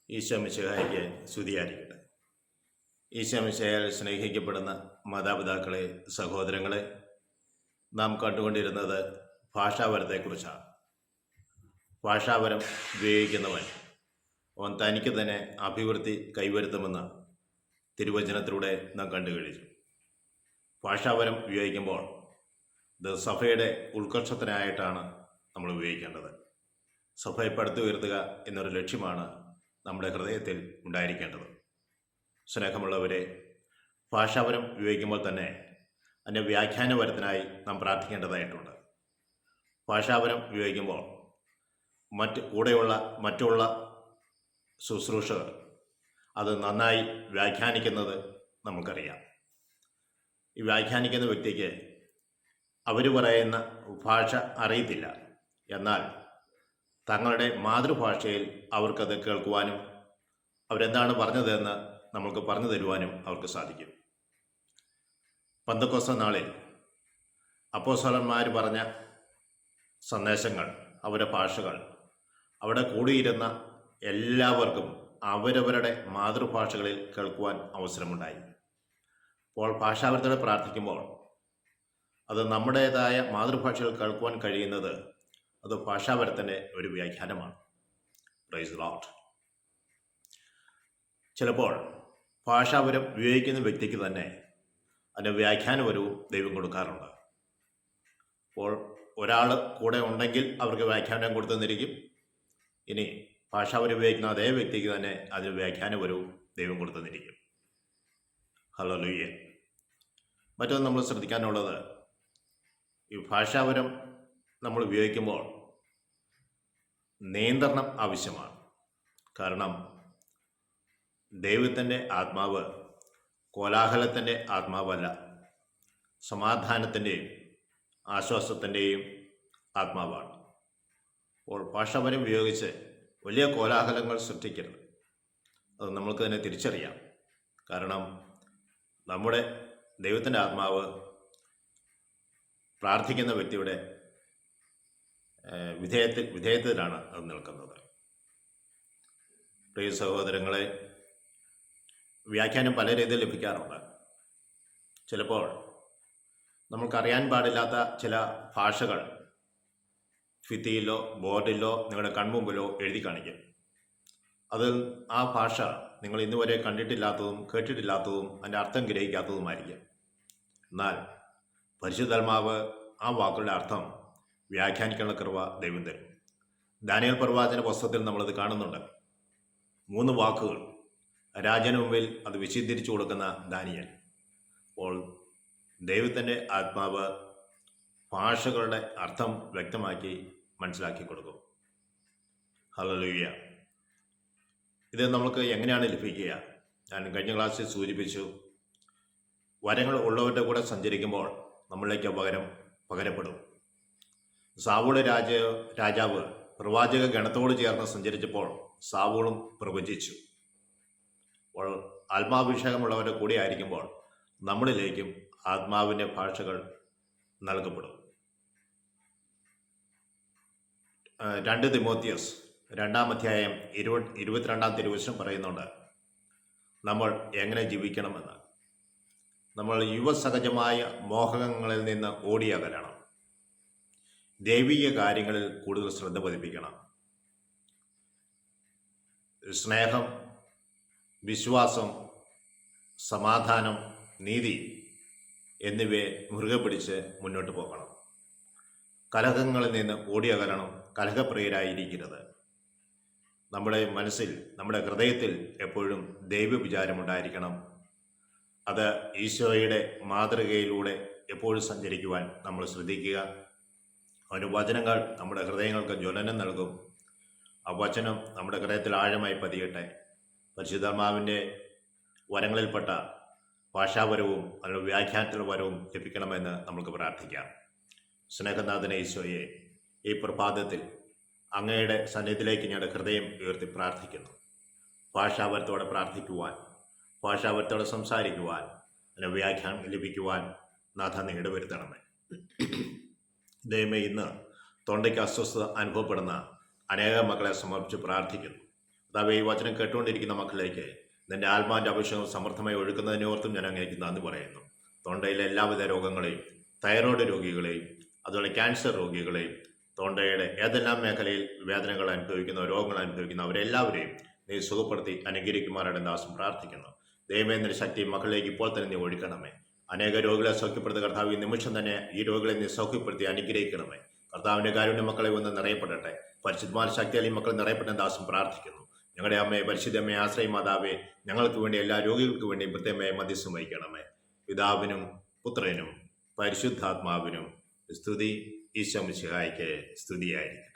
ഈശോ മിശിഹായ്ക്ക് സ്തുതിയായിരിക്കട്ടെ. ഈശോ മിശിഹായാൽ സ്നേഹിക്കപ്പെടുന്ന മാതാപിതാക്കളെ, സഹോദരങ്ങളെ, നാം കണ്ടുകൊണ്ടിരുന്നത് ഭാഷാപരത്തെക്കുറിച്ചാണ്. ഭാഷാപരം ഉപയോഗിക്കുന്നവൻ അവൻ തനിക്ക് തന്നെ അഭിവൃദ്ധി കൈവരുത്തുമെന്ന് തിരുവചനത്തിലൂടെ നാം കണ്ടു കഴിഞ്ഞു. ഭാഷാപരം ഉപയോഗിക്കുമ്പോൾ ഇത് സഭയുടെ ഉത്കർഷത്തിനായിട്ടാണ് നമ്മൾ ഉപയോഗിക്കേണ്ടത്. സഭയെ പടുത്തുയർത്തുക എന്നൊരു ലക്ഷ്യമാണ് നമ്മുടെ ഹൃദയത്തിൽ ഉണ്ടായിരിക്കേണ്ടത്. സ്നേഹമുള്ളവരെ, ഭാഷാപരം ഉപയോഗിക്കുമ്പോൾ തന്നെ അതിൻ്റെ വ്യാഖ്യാനപരത്തിനായി നാം പ്രാർത്ഥിക്കേണ്ടതായിട്ടുണ്ട്. ഭാഷാപരം ഉപയോഗിക്കുമ്പോൾ മറ്റുള്ള ശുശ്രൂഷകർ അത് നന്നായി വ്യാഖ്യാനിക്കുന്നത് നമുക്കറിയാം. ഈ വ്യാഖ്യാനിക്കുന്ന വ്യക്തിക്ക് അവർ പറയുന്ന ഭാഷ അറിയത്തില്ല, എന്നാൽ തങ്ങളുടെ മാതൃഭാഷയിൽ അവർക്കത് കേൾക്കുവാനും അവരെന്താണ് പറഞ്ഞതെന്ന് നമ്മൾക്ക് പറഞ്ഞു തരുവാനും അവർക്ക് സാധിക്കും. പെന്തക്കോസ്ത് നാളിൽ അപ്പോസ്തലന്മാർ പറഞ്ഞ സന്ദേശങ്ങൾ, അവരുടെ ഭാഷകൾ അവിടെ കൂടിയിരുന്ന എല്ലാവർക്കും അവരവരുടെ മാതൃഭാഷകളിൽ കേൾക്കുവാൻ അവസരമുണ്ടായി. അപ്പോൾ ഭാഷാപരത്തോടെ പ്രാർത്ഥിക്കുമ്പോൾ അത് നമ്മുടേതായ മാതൃഭാഷയിൽ കേൾക്കുവാൻ കഴിയുന്നത് അത് ഭാഷാപരത്തിൻ്റെ ഒരു വ്യാഖ്യാനമാണ്. Praise the lord. ചിലപ്പോൾ ഭാഷാപരം ഉപയോഗിക്കുന്ന വ്യക്തിക്ക് തന്നെ അതിൻ്റെ വ്യാഖ്യാനപരവും ദൈവം കൊടുക്കാറുണ്ട്. അപ്പോൾ ഒരാൾ കൂടെ ഉണ്ടെങ്കിൽ അവർക്ക് വ്യാഖ്യാനം കൊടുത്തെന്നിരിക്കും. ഇനി ഭാഷാപരം ഉപയോഗിക്കുന്ന അതേ വ്യക്തിക്ക് തന്നെ അതിന് വ്യാഖ്യാനപരവും ദൈവം കൊടുത്തെന്നിരിക്കും. ഹല്ലേലൂയ. മറ്റൊന്ന് നമ്മൾ ശ്രദ്ധിക്കാനുള്ളത്, ഈ ഭാഷാപരം നമ്മൾ ഉപയോഗിക്കുമ്പോൾ നിയന്ത്രണം ആവശ്യമാണ്. കാരണം ദൈവത്തിൻ്റെ ആത്മാവ് കോലാഹലത്തിൻ്റെ ആത്മാവല്ല, സമാധാനത്തിൻ്റെയും ആശ്വാസത്തിൻ്റെയും ആത്മാവാണ്. അപ്പോൾ ഭാഷാപരം ഉപയോഗിച്ച് വലിയ കോലാഹലങ്ങൾ സൃഷ്ടിക്കരുത്. അത് നമ്മൾക്ക് തന്നെ തിരിച്ചറിയാം. കാരണം നമ്മുടെ ദൈവത്തിൻ്റെ ആത്മാവ് പ്രാർത്ഥിക്കുന്ന വ്യക്തിയുടെ വിധേയത്തിലാണ് അത് നിൽക്കുന്നത്. പ്രിയ സഹോദരങ്ങളെ, വ്യാഖ്യാനം പല രീതിയിൽ ലഭിക്കാറുണ്ട്. ചിലപ്പോൾ നമുക്കറിയാൻ പാടില്ലാത്ത ചില ഭാഷകൾ ഭിത്തിയിലോ ബോർഡിലോ നിങ്ങളുടെ കൺമുമ്പിലോ എഴുതി കാണിക്കും. ആ ഭാഷ നിങ്ങൾ ഇന്നുവരെ കണ്ടിട്ടില്ലാത്തതും കേട്ടിട്ടില്ലാത്തതും അതിൻ്റെ അർത്ഥം ഗ്രഹിക്കാത്തതുമായിരിക്കും. എന്നാൽ പരിശുദ്ധാത്മാവ് ആ വാക്കുകളുടെ അർത്ഥം വ്യാഖ്യാനിക്കാനുള്ള കൃപ ദൈവം തരും. ദാനിയേൽ പ്രവാചന പുസ്തകത്തിൽ നമ്മളത് കാണുന്നുണ്ട്. 3 വാക്കുകൾ രാജന് മുമ്പിൽ അത് വിശദീകരിച്ചു കൊടുക്കുന്ന ദാനിയേൽ. അപ്പോൾ ദൈവത്തിൻ്റെ ആത്മാവ് ഭാഷകളുടെ അർത്ഥം വ്യക്തമാക്കി മനസ്സിലാക്കി കൊടുക്കും. ഹല്ലേലൂയ. ഇത് നമുക്ക് എങ്ങനെയാണ് ലഭിക്കുക? ഞാൻ കഴിഞ്ഞ ക്ലാസ്സിൽ സൂചിപ്പിച്ചു, വരങ്ങൾ ഉള്ളവരുടെ കൂടെ സഞ്ചരിക്കുമ്പോൾ നമ്മളിലേക്ക് പകരപ്പെടും. സാവൂള് രാജാവ് പ്രവാചക ഗണത്തോട് ചേർന്ന് സഞ്ചരിച്ചപ്പോൾ സാവൂളും പ്രവചിച്ചു. അപ്പോൾ ആത്മാഭിഷേകമുള്ളവരുടെ കൂടെ ആയിരിക്കുമ്പോൾ നമ്മളിലേക്കും ആത്മാവിൻ്റെ ഭാഷകൾ നൽകപ്പെടും. 2 തിമോത്തിയോസ് 2-ാം അധ്യായം 22-ാം തിരുവചനം പറയുന്നുണ്ട് നമ്മൾ എങ്ങനെ ജീവിക്കണമെന്ന്. നമ്മൾ യുവസഹജമായ മോഹങ്ങളിൽ നിന്ന് ഓടിയകലണം. ദൈവിക കാര്യങ്ങളിൽ കൂടുതൽ ശ്രദ്ധ പതിപ്പിക്കണം. സ്നേഹം, വിശ്വാസം, സമാധാനം, നീതി എന്നിവയെ മുറുകെ പിടിച്ച് മുന്നോട്ട് പോകണം. കലഹങ്ങളിൽ നിന്ന് ഓടിയകലണം. കലഹപ്രിയരായിരിക്കരുത്. നമ്മുടെ മനസ്സിൽ, നമ്മുടെ ഹൃദയത്തിൽ എപ്പോഴും ദൈവവിചാരമുണ്ടായിരിക്കണം. അത് ഈശോയുടെ മാതൃകയിലൂടെ എപ്പോഴും സഞ്ചരിക്കുവാൻ നമ്മൾ ശ്രദ്ധിക്കുക. അവൻ്റെ വചനങ്ങൾ നമ്മുടെ ഹൃദയങ്ങൾക്ക് ജ്വലനം നൽകും. ആ വചനം നമ്മുടെ ഹൃദയത്തിൽ ആഴമായി പതിയട്ടെ. പരിശുദ്ധാത്മാവിൻ്റെ വരങ്ങളിൽപ്പെട്ട ഭാഷാപരവും അതിൻ്റെ വ്യാഖ്യാനത്തിലുള്ള വരവും ലഭിക്കണമെന്ന് നമുക്ക് പ്രാർത്ഥിക്കാം. സ്നേഹനാഥനെ ഈശോയെ, ഈ പ്രഭാതത്തിൽ അങ്ങയുടെ സന്നിധിയിലേക്ക് ഞങ്ങളുടെ ഹൃദയം ഉയർത്തി പ്രാർത്ഥിക്കുന്നു. ഭാഷാപരത്തോടെ പ്രാർത്ഥിക്കുവാൻ, ഭാഷാപരത്തോടെ സംസാരിക്കുവാൻ, അതിൻ്റെ വ്യാഖ്യാനം ലഭിക്കുവാൻ നാഥ നീ ഇടവരുത്തണമേ. ദൈവമേ, ഇന്ന് തൊണ്ടയ്ക്ക് അസ്വസ്ഥത അനുഭവപ്പെടുന്ന അനേകം മക്കളെ സമർപ്പിച്ച് പ്രാർത്ഥിക്കുന്നു. കർത്താവേ, ഈ വചനം കേട്ടുകൊണ്ടിരിക്കുന്ന മക്കളിലേക്ക് നിന്റെ ആത്മാവിന്റെ അഭിഷേകം സമൃദ്ധമായി ഒഴുക്കുന്നതിനോർത്തും ഞാൻ അങ്ങേക്ക് നന്ദി പറയുന്നു. തൊണ്ടയിലെ എല്ലാവിധ രോഗങ്ങളെയും, തൈറോയ്ഡ് രോഗികളെയും, അതുപോലെ ക്യാൻസർ രോഗികളെയും, തൊണ്ടയുടെ ഏതെല്ലാം മേഖലയിൽ വേദനകൾ അനുഭവിക്കുന്ന, രോഗങ്ങൾ അനുഭവിക്കുന്ന അവരെല്ലാവരെയും നീ സുഖപ്പെടുത്തി അനുഗ്രഹിക്കുമാറാണ് ദാസം പ്രാർത്ഥിക്കുന്നു. ദൈവമേന്ദ്ര ശക്തി മക്കളിലേക്ക് ഇപ്പോൾ തന്നെ നീ ഒഴുക്കണമേ. അനേക രോഗികളെ സൗഖ്യപ്പെടുത്ത കർത്താവ് ഈ നിമിഷം തന്നെ ഈ രോഗികളെ നീ സൗഖ്യപ്പെടുത്തി അനുഗ്രഹിക്കണമേ. കർത്താവിന്റെ കാരുണ്യ മക്കളെ ഒന്ന് നിറയപ്പെടട്ടെ. പരിശുദ്ധമായ ശക്തിയാൽ ഈ മക്കൾ നിറയപ്പെട്ട ദാസം പ്രാർത്ഥിക്കുന്നു. ഞങ്ങളുടെ അമ്മയെ, പരിശുദ്ധമ്മയെ, ആശ്രയ മാതാവേ, ഞങ്ങൾക്ക് വേണ്ടി എല്ലാ രോഗികൾക്ക് വേണ്ടിയും പ്രത്യേകമായി മധ്യസ്ഥം വഹിക്കണമേ. പിതാവിനും പുത്രനും പരിശുദ്ധാത്മാവിനും സ്തുതി. ഈശോ മിശിഹായ്ക്ക് സ്തുതിയായിരിക്കും.